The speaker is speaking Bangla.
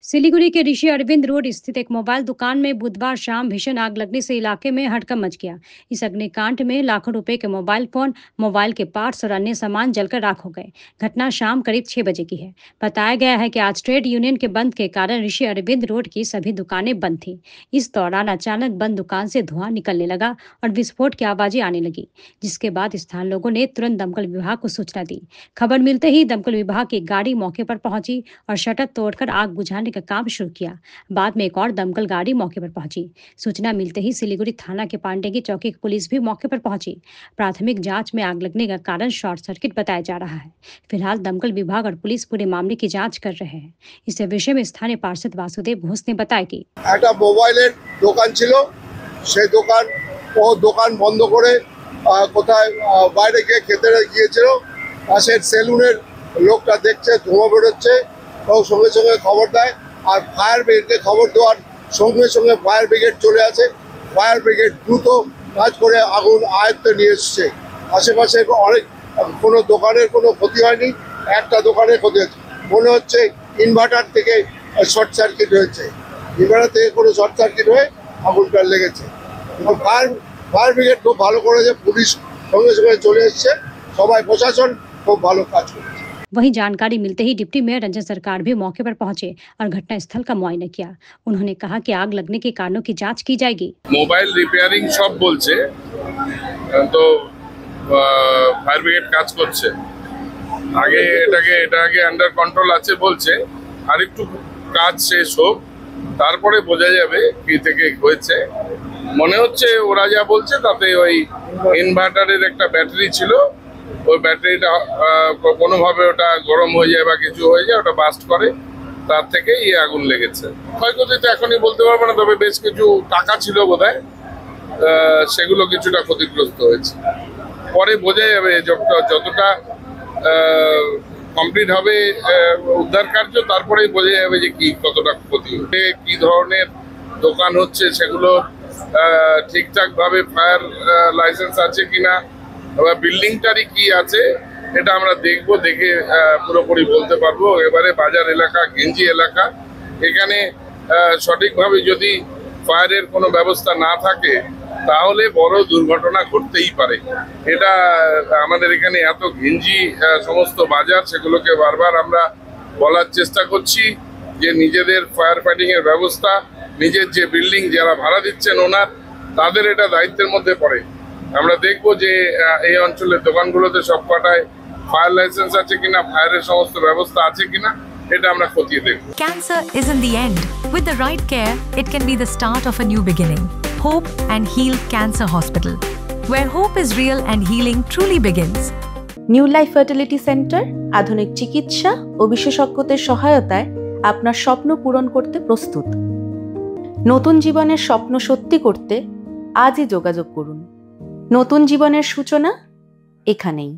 सिलीगुड़ी के ऋषि अरविंद रोड स्थित एक मोबाइल दुकान में बुधवार शाम भीषण आग लगने से इलाके में हड़कंप मच गया। इस अग्निकांड में लाखों रुपए के मोबाइल फोन, मोबाइल के पार्ट्स और अन्य सामान जलकर राख हो गए। घटना शाम करीब 6 बजे की है। बताया गया है कि आज ट्रेड यूनियन के बंद के कारण ऋषि अरविंद रोड की सभी दुकानें बंद थीं। इस दौरान अचानक बंद दुकान से धुआं निकलने लगा और विस्फोट की आवाजें आने लगी, जिसके बाद स्थानीय लोगों ने तुरंत दमकल विभाग को सूचना दी। खबर मिलते ही दमकल विभाग की गाड़ी मौके पर पहुंची और शटर तोड़कर आग बुझाने का काम शुरू किया। बाद में एक और दमकल गाड़ी मौके पर पहुंची। सूचना मिलते ही सिलीगुड़ी थाना के पांडे की चौकी की पुलिस भी मौके पर पहुंची। प्राथमिक जांच में आग लगने का कारण शॉर्ट सर्किट बताया जा रहा है। फिलहाल दमकल विभाग और पुलिस पूरे मामले की जांच कर रहे हैं। इस विषय में स्थानीय पार्षद वासुदेव घोष ने बताया कि मोबाइलेर দোকান ছিল, সেই দোকান বন্ধ করে কোথায় বাইরে গিয়ে খেতে গিয়েছিল। পাশের সেলুনের লোকটা দেখছে ধোঁয়া বেরোচ্ছে, সঙ্গে সঙ্গে খবর দেয়। আর ফায়ার ব্রিগেডকে খবর দেওয়ার সঙ্গে সঙ্গে ফায়ার ব্রিগেড চলে আসে। ফায়ার ব্রিগেড দ্রুত কাজ করে আগুন আয়ত্তে নিয়ে এসছে। আশেপাশে অনেক কোনো দোকানের কোনো ক্ষতি হয়নি, একটা দোকানের ক্ষতি হচ্ছে। মনে হচ্ছে ইনভার্টার থেকে শর্ট সার্কিট হয়েছে, ইনভার্টার থেকে কোনো শর্ট সার্কিট হয়ে আগুনটা লেগেছে। ফায়ার ব্রিগেড খুব ভালো করেছে, পুলিশ সঙ্গে সঙ্গে চলে এসছে, সবাই প্রশাসন খুব ভালো কাজ করেছে। वहीं जानकारी मिलते ही डिप्टी मेयर रंजन सरकार भी मौके पर पहुंचे और घटनास्थल का मुआयना किया। उन्होंने कहा कि आग लगने के कारणों की जांच की जाएगी। मोबाइल रिपेयरिंग शॉप बोलছে, তো ফায়ার ব্রিগেড কাজ করছে। এটা আগে আন্ডার কন্ট্রোল আছে বলছে, আর একটু কাজ শেষ হোক, তারপরে বোঝা যাবে কি থেকে হয়েছে। মনে হচ্ছে ওরা যা বলছে তাতে ওই ইনভার্টারের একটা ব্যাটারি ছিল, ওই ব্যাটারিটা কোনোভাবে ওটা গরম হয়ে যায় বা কিছু হয়ে যায়, ওটা বাস্ট করে, তার থেকে এই আগুন লেগেছে। ক্ষয়ক্ষতি তো এখনই বলতে পারবো না, তবে বেশ কিছু টাকা ছিল বোধহয়, সেগুলো কিছুটা ক্ষতিগ্রস্ত হয়েছে। পরে বোঝা যাবে যতটা কমপ্লিট হবে উদ্ধার কার্য, তারপরেই বোঝা যাবে যে কতটা ক্ষতি হবে, কি ধরনের দোকান হচ্ছে, সেগুলো ঠিকঠাকভাবে ফায়ার লাইসেন্স আছে কিনা, বিল্ডিংটারই কি আছে, এটা আমরা দেখবো, দেখে পুরোপুরি বলতে পারবো। এবারে বাজার এলাকা, গেঞ্জি এলাকা, এখানে সঠিকভাবে যদি ফায়ারের কোনো ব্যবস্থা না থাকে তাহলে বড় দুর্ঘটনা ঘটতেই পারে। এটা আমাদের এখানে এত ঘিঞ্জি সমস্ত বাজার, সেগুলোকে বারবার আমরা বলার চেষ্টা করছি যে নিজেদের ফায়ার ফাইটিং এর ব্যবস্থা, নিজের যে বিল্ডিং যারা ভাড়া দিচ্ছেন ওনার, তাদের এটা দায়িত্বের মধ্যে পড়ে। আমরা দেখবো যে এই অঞ্চলের দোকানগুলোতে সবকটায় ফায়ার লাইসেন্স আছে কিনা, ফায়ারের সমস্ত ব্যবস্থা আছে কিনা, এটা আমরা খতিয়ে দেখব। Cancer isn't the end. With the right care, it can be the start of a new beginning. Hope and Heal Cancer Hospital, where hope is real and healing truly begins. New life fertility centre আধুনিক চিকিৎসা ও বিশেষজ্ঞদের সহায়তায় আপনার স্বপ্ন পূরণ করতে প্রস্তুত। নতুন জীবনের স্বপ্ন সত্যি করতে আজই যোগাযোগ করুন। নতুন জীবনের সূচনা এখানেই।